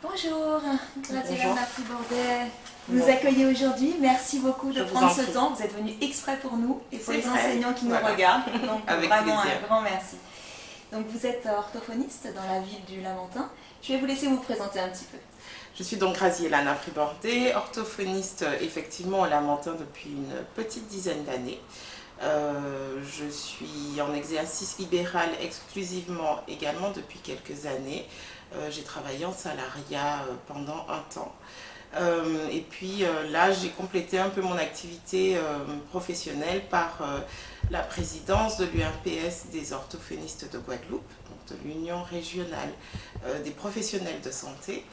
Bonjour, Graziella Bonjour. Napri-Bordet. Vous nous Bonjour. accueillez aujourd'hui. Merci beaucoup de Je vous prendre en ce prie. temps. Vous êtes venu exprès pour nous et pour C'est les vrai. enseignants qui nous Voilà. regardent. Donc Avec vraiment plaisir. un grand merci. Donc vous êtes orthophoniste dans la ville du Lamentin. Je vais vous laisser vous présenter un petit peu. Je suis donc Graziella Napri-Bordet, orthophoniste effectivement au Lamentin depuis une petite dizaine d'années. Je suis en exercice libéral exclusivement également depuis quelques années. J'ai travaillé en salariat pendant un temps. Et puis là, j'ai complété un peu mon activité professionnelle par la présidence de l'URPS des orthophonistes de Guadeloupe, donc de l'Union régionale des professionnels de santé,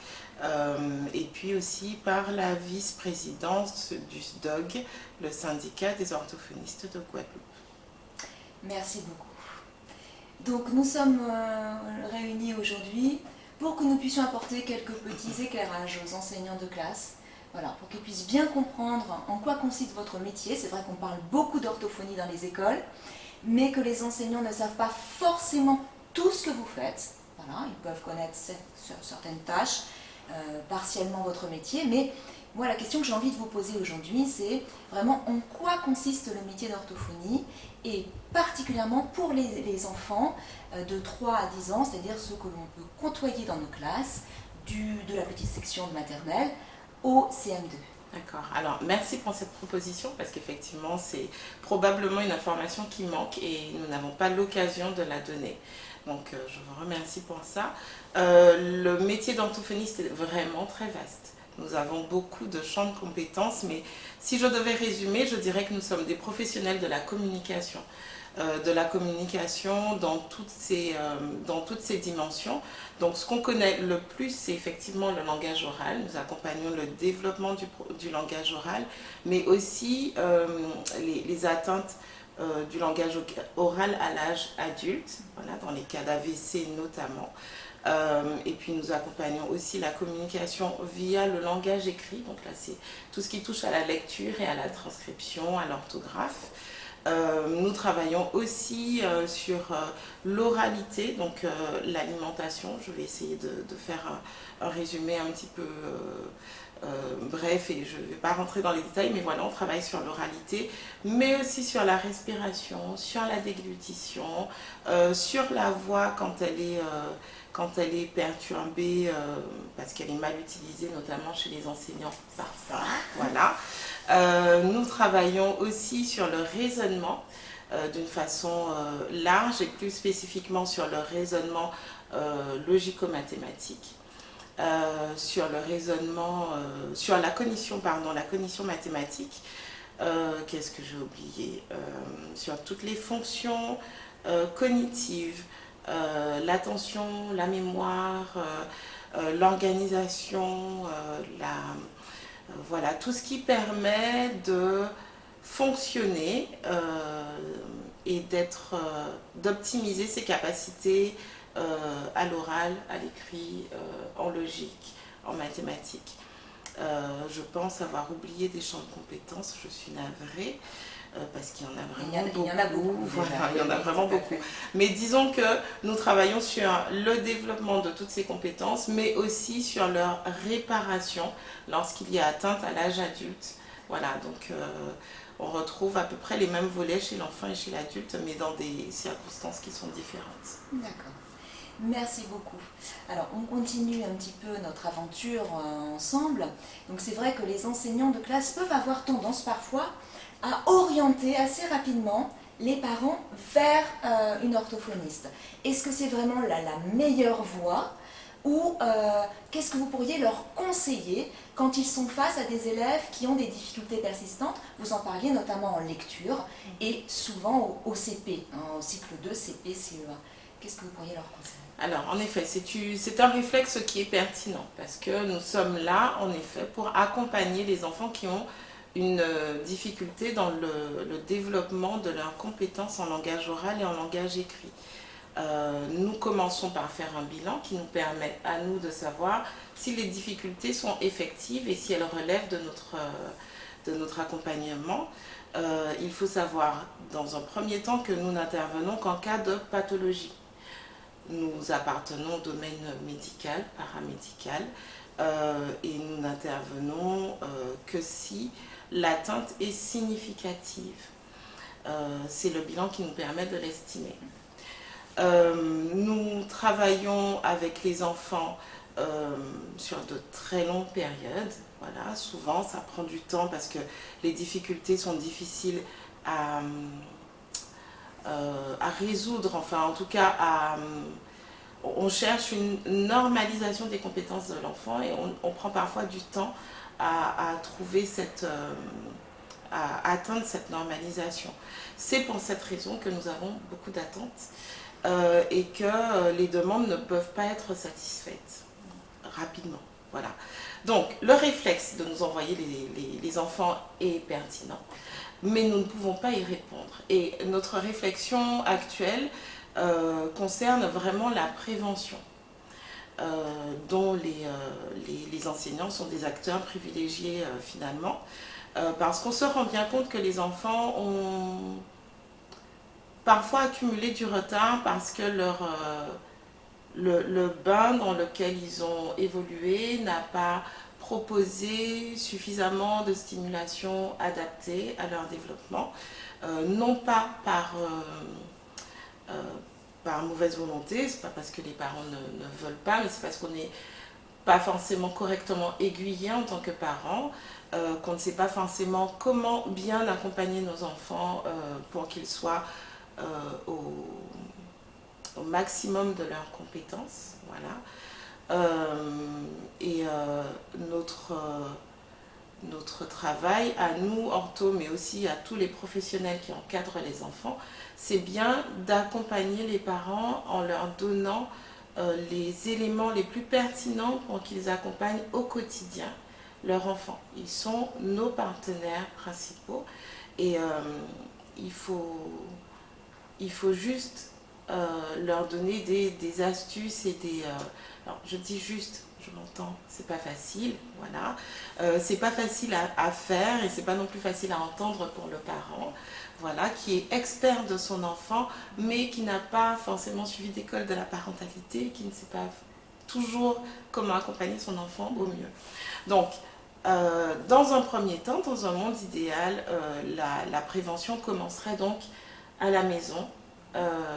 et puis aussi par la vice-présidence du SDOG, le syndicat des orthophonistes de Guadeloupe. Merci beaucoup. Donc nous sommes réunis aujourd'hui pour que nous puissions apporter quelques petits éclairages aux enseignants de classe, voilà, pour qu'ils puissent bien comprendre en quoi consiste votre métier. C'est vrai qu'on parle beaucoup d'orthophonie dans les écoles, mais que les enseignants ne savent pas forcément tout ce que vous faites. Voilà, ils peuvent connaître certaines tâches, partiellement votre métier, mais moi la question que j'ai envie de vous poser aujourd'hui, c'est vraiment en quoi consiste le métier d'orthophonie, et particulièrement pour les enfants de 3 à 10 ans, c'est-à-dire ceux que l'on peut côtoyer dans nos classes, de la petite section de maternelle au CM2. D'accord. Alors, merci pour cette proposition parce qu'effectivement, c'est probablement une information qui manque et nous n'avons pas l'occasion de la donner. Donc, je vous remercie pour ça. Le métier d'orthophoniste est vraiment très vaste. Nous avons beaucoup de champs de compétences, mais si je devais résumer, je dirais que nous sommes des professionnels de la communication. Dans toutes ses dimensions. Donc ce qu'on connaît le plus, c'est effectivement le langage oral. Nous accompagnons le développement du langage oral, mais aussi les atteintes du langage oral à l'âge adulte, voilà, dans les cas d'AVC notamment. Et puis nous accompagnons aussi la communication via le langage écrit. Donc là, c'est tout ce qui touche à la lecture et à la transcription, à l'orthographe. Nous travaillons aussi sur l'oralité, donc l'alimentation. Je vais essayer de faire un résumé un petit peu bref et je ne vais pas rentrer dans les détails, mais voilà, on travaille sur l'oralité, mais aussi sur la respiration, sur la déglutition, sur la voix quand elle est perturbée, parce qu'elle est mal utilisée, notamment chez les enseignants parfois. Voilà. Nous travaillons aussi sur le raisonnement d'une façon large et plus spécifiquement sur le raisonnement logico-mathématique, sur le raisonnement, sur la cognition mathématique. Qu'est-ce que j'ai oublié? Sur toutes les fonctions cognitives, l'attention, la mémoire, l'organisation, voilà, tout ce qui permet de fonctionner et d'optimiser ses capacités à l'oral, à l'écrit, en logique, en mathématiques. Je pense avoir oublié des champs de compétences, je suis navrée. Parce qu'il y en a vraiment beaucoup. Il y en a beaucoup. Voilà, il y en a vraiment beaucoup. Mais disons que nous travaillons sur le développement de toutes ces compétences, mais aussi sur leur réparation lorsqu'il y a atteinte à l'âge adulte. Voilà, donc on retrouve à peu près les mêmes volets chez l'enfant et chez l'adulte, mais dans des circonstances qui sont différentes. D'accord. Merci beaucoup. Alors, on continue un petit peu notre aventure ensemble. Donc, c'est vrai que les enseignants de classe peuvent avoir tendance parfois à orienter assez rapidement les parents vers une orthophoniste. Est-ce que c'est vraiment la meilleure voie ou qu'est-ce que vous pourriez leur conseiller quand ils sont face à des élèves qui ont des difficultés persistantes? Vous en parliez notamment en lecture et souvent au CP, au cycle 2, CP, CE1. Qu'est-ce que vous pourriez leur conseiller? Alors, en effet, c'est un réflexe qui est pertinent parce que nous sommes là, en effet, pour accompagner les enfants qui ont une difficulté dans le développement de leurs compétences en langage oral et en langage écrit. Nous commençons par faire un bilan qui nous permet à nous de savoir si les difficultés sont effectives et si elles relèvent de notre accompagnement. Il faut savoir dans un premier temps que nous n'intervenons qu'en cas de pathologie. Nous appartenons au domaine médical, paramédical. et nous n'intervenons que si l'atteinte est significative. C'est le bilan qui nous permet de l'estimer. Nous travaillons avec les enfants sur de très longues périodes. Voilà, souvent ça prend du temps parce que les difficultés sont difficiles à résoudre, enfin en tout cas on cherche une normalisation des compétences de l'enfant et on prend parfois du temps à trouver à atteindre cette normalisation. C'est pour cette raison que nous avons beaucoup d'attentes et que les demandes ne peuvent pas être satisfaites rapidement. Voilà. Donc, le réflexe de nous envoyer les enfants est pertinent, mais nous ne pouvons pas y répondre. Et notre réflexion actuelle concerne vraiment la prévention, dont les enseignants sont des acteurs privilégiés finalement, parce qu'on se rend bien compte que les enfants ont parfois accumulé du retard parce que le bain dans lequel ils ont évolué n'a pas proposé suffisamment de stimulation adaptée à leur développement, non pas par mauvaise volonté, c'est pas parce que les parents ne veulent pas, mais c'est parce qu'on n'est pas forcément correctement aiguillé en tant que parents, qu'on ne sait pas forcément comment bien accompagner nos enfants pour qu'ils soient au maximum de leurs compétences. Voilà. Notre travail, à nous, ortho, mais aussi à tous les professionnels qui encadrent les enfants, c'est bien d'accompagner les parents en leur donnant les éléments les plus pertinents pour qu'ils accompagnent au quotidien leur enfant. Ils sont nos partenaires principaux et il faut juste leur donner des astuces et alors je dis juste, je m'entends, c'est pas facile, voilà. C'est pas facile à faire et c'est pas non plus facile à entendre pour le parent, voilà, qui est expert de son enfant, mais qui n'a pas forcément suivi d'école de la parentalité, qui ne sait pas toujours comment accompagner son enfant au mieux. Donc, dans un premier temps, dans un monde idéal, la prévention commencerait donc à la maison,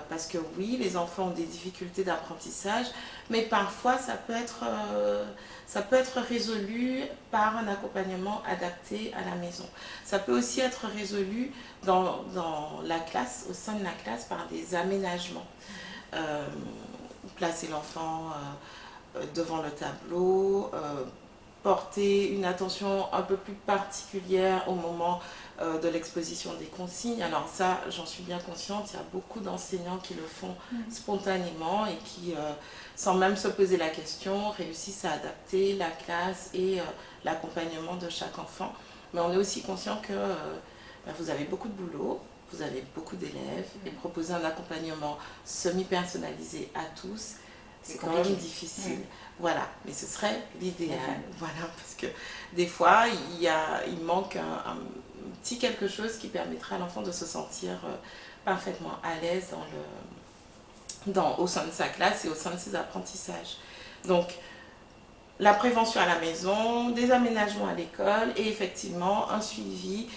parce que oui, les enfants ont des difficultés d'apprentissage, mais parfois ça peut être résolu par un accompagnement adapté à la maison. Ça peut aussi être résolu dans la classe, au sein de la classe, par des aménagements. Placer l'enfant devant le tableau, porter une attention un peu plus particulière au moment de l'exposition des consignes. Alors ça, j'en suis bien consciente, il y a beaucoup d'enseignants qui le font spontanément et qui, sans même se poser la question, réussissent à adapter la classe et l'accompagnement de chaque enfant. Mais on est aussi conscient que vous avez beaucoup de boulot, vous avez beaucoup d'élèves, et proposer un accompagnement semi-personnalisé à tous, c'est quand même difficile. Voilà, mais ce serait l'idéal, voilà, parce que des fois, il manque un petit quelque chose qui permettra à l'enfant de se sentir parfaitement à l'aise au sein de sa classe et au sein de ses apprentissages. Donc, la prévention à la maison, des aménagements à l'école et effectivement un suivi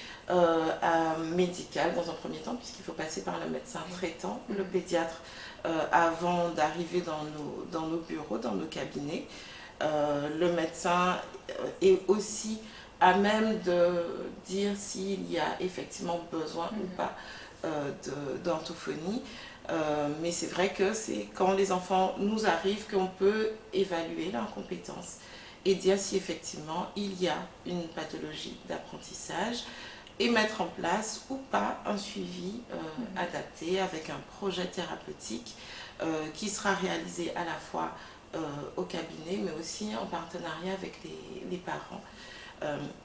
médical dans un premier temps, puisqu'il faut passer par le médecin traitant, le pédiatre, avant d'arriver dans nos bureaux, dans nos cabinets. Le médecin est aussi à même de dire s'il y a effectivement besoin ou pas d'orthophonie. Mais c'est vrai que c'est quand les enfants nous arrivent qu'on peut évaluer leurs compétences et dire si effectivement il y a une pathologie d'apprentissage et mettre en place ou pas un suivi adapté avec un projet thérapeutique qui sera réalisé à la fois au cabinet mais aussi en partenariat avec les parents.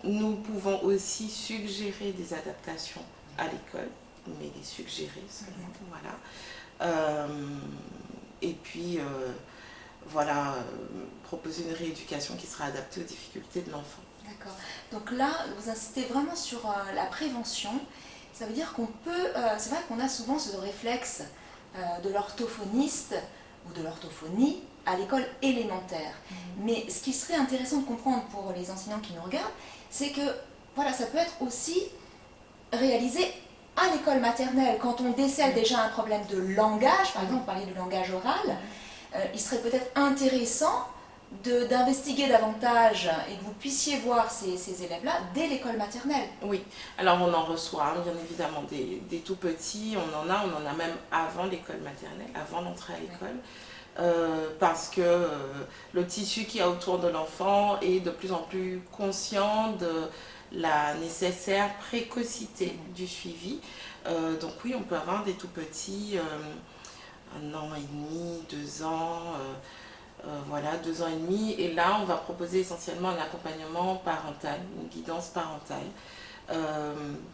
Nous pouvons aussi suggérer des adaptations à l'école, mais les suggérer seulement, voilà. Et puis, voilà, proposer une rééducation qui sera adaptée aux difficultés de l'enfant. D'accord. Donc là, vous insistez vraiment sur la prévention. Ça veut dire qu'on peut... c'est vrai qu'on a souvent ce réflexe de l'orthophoniste ou de l'orthophonie à l'école élémentaire. Mais ce qui serait intéressant de comprendre pour les enseignants qui nous regardent, c'est que voilà, ça peut être aussi réalisé à l'école maternelle. Quand on décèle déjà un problème de langage, par exemple, parler de langage oral, il serait peut-être intéressant d'investiguer davantage et que vous puissiez voir ces élèves-là dès l'école maternelle. Oui, alors on en reçoit bien évidemment des tout petits, on en a même avant l'école maternelle, avant l'entrée à l'école. Parce que le tissu qu'il y a autour de l'enfant est de plus en plus conscient de la nécessaire précocité du suivi. Donc oui, on peut avoir des tout petits, 1 an et demi, 2 ans, voilà, 2 ans et demi. Et là, on va proposer essentiellement un accompagnement parental, une guidance parentale.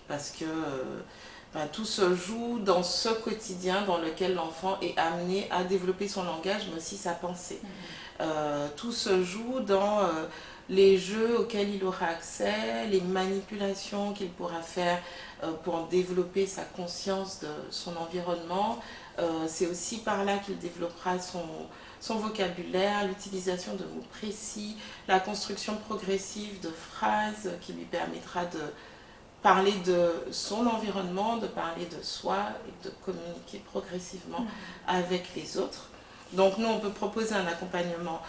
Parce que tout se joue dans ce quotidien dans lequel l'enfant est amené à développer son langage, mais aussi sa pensée. Tout se joue dans les jeux auxquels il aura accès, les manipulations qu'il pourra faire pour développer sa conscience de son environnement. C'est aussi par là qu'il développera son vocabulaire, l'utilisation de mots précis, la construction progressive de phrases qui lui permettra de parler de son environnement, de parler de soi et de communiquer progressivement avec les autres. Donc nous, on peut proposer un accompagnement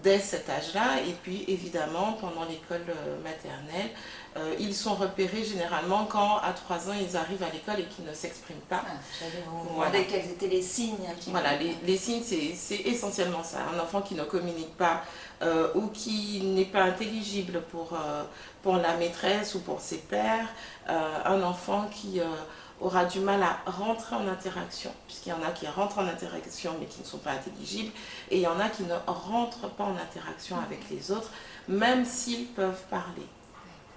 dès cet âge-là, et puis évidemment pendant l'école maternelle, ils sont repérés généralement quand à 3 ans ils arrivent à l'école et qu'ils ne s'expriment pas. J'allais vous demander quels étaient les signes un petit Voilà, peu. les signes c'est essentiellement ça, un enfant qui ne communique pas ou qui n'est pas intelligible pour la maîtresse ou pour ses pairs, un enfant qui aura du mal à rentrer en interaction, puisqu'il y en a qui rentrent en interaction mais qui ne sont pas intelligibles, et il y en a qui ne rentrent pas en interaction avec les autres, même s'ils peuvent parler.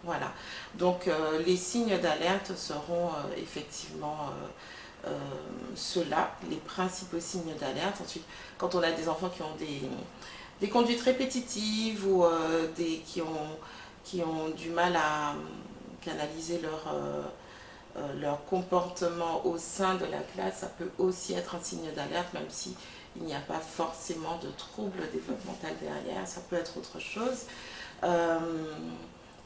Voilà, donc les signes d'alerte seront effectivement ceux-là, les principaux signes d'alerte. Ensuite, quand on a des enfants qui ont des conduites répétitives ou qui ont du mal à canaliser leur comportement au sein de la classe, ça peut aussi être un signe d'alerte, même si il n'y a pas forcément de trouble développemental derrière, ça peut être autre chose.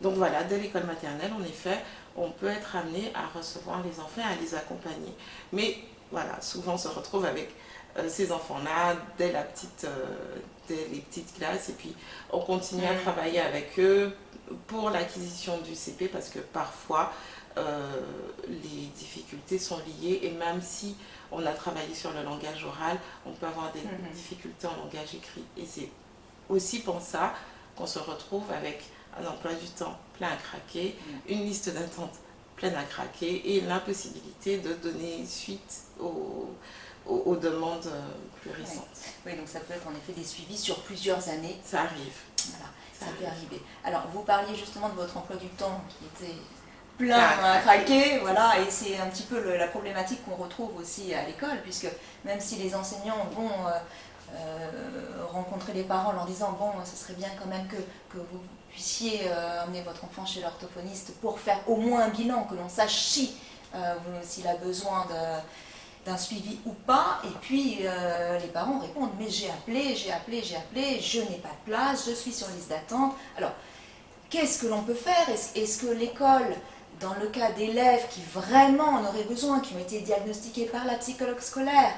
Donc voilà, dès l'école maternelle, en effet, on peut être amené à recevoir les enfants et à les accompagner. Mais voilà, souvent on se retrouve avec ces enfants-là dès les petites classes, et puis on continue à travailler avec eux pour l'acquisition du CP, parce que parfois les difficultés sont liées, et même si on a travaillé sur le langage oral, on peut avoir des difficultés en langage écrit. Et c'est aussi pour ça qu'on se retrouve avec un emploi du temps plein à craquer, une liste d'attente pleine à craquer, et l'impossibilité de donner suite aux demandes plus récentes. Oui, donc ça peut être en effet des suivis sur plusieurs années. Ça arrive. Voilà, ça peut arriver. Alors, vous parliez justement de votre emploi du temps qui était plein à craquer, voilà, et c'est un petit peu la problématique qu'on retrouve aussi à l'école, puisque même si les enseignants vont rencontrer les parents en leur disant bon, ce serait bien quand même que vous puissiez emmener votre enfant chez l'orthophoniste pour faire au moins un bilan, que l'on sache si s'il a besoin d'un suivi ou pas, et puis les parents répondent mais j'ai appelé, je n'ai pas de place, je suis sur liste d'attente. Alors, qu'est-ce que l'on peut faire? Est-ce que l'école, dans le cas d'élèves qui vraiment en auraient besoin, qui ont été diagnostiqués par la psychologue scolaire,